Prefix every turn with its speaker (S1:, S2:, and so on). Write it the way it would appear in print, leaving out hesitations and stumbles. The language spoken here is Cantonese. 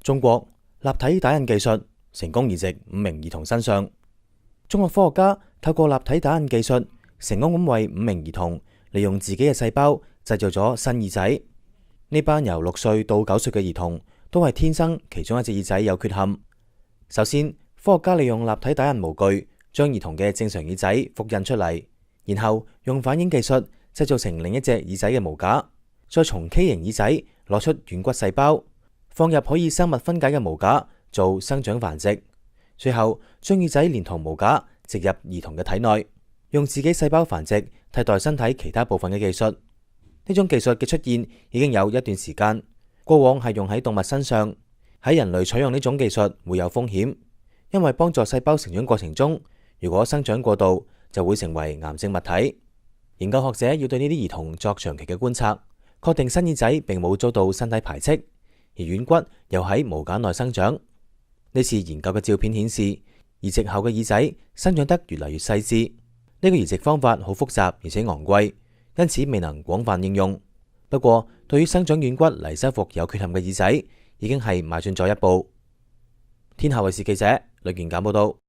S1: 中國立體打印技術成功移植5名兒童身上。中國科學家透過立體打印技術，成功咁為5名兒童利用自己嘅細胞製造咗新耳仔。呢班由6歲到9歲嘅兒童都係天生其中一隻耳仔有缺陷。首先，科學家利用立體打印模具將兒童嘅正常耳仔複印出嚟，然後用反影技術製造成另一隻耳仔嘅模架，再從畸形耳仔攞出軟骨細胞，放入可以生物分解嘅模架做生長繁殖，最後將耳仔連同模架植入兒童嘅體內，用自己細胞繁殖替代身體其他部分嘅技術。呢種技術嘅出現已經有一段時間，過往係用喺動物身上，喺人類採用呢種技術會有風險，因為幫助細胞成長過程中，如果生長過度就會成為癌症物體。研究學者要對呢啲兒童作長期嘅觀察，確定新耳仔並冇遭到身體排斥，而軟骨又喺模架內生長。呢次研究嘅照片顯示，移植後嘅耳仔生長得越嚟越細緻。呢個移植方法好複雜而且昂貴，因此未能廣泛應用。不過，對於生長軟骨嚟修復有缺陷嘅耳仔，已經係邁進咗一步。天下衛視記者呂元簡報道。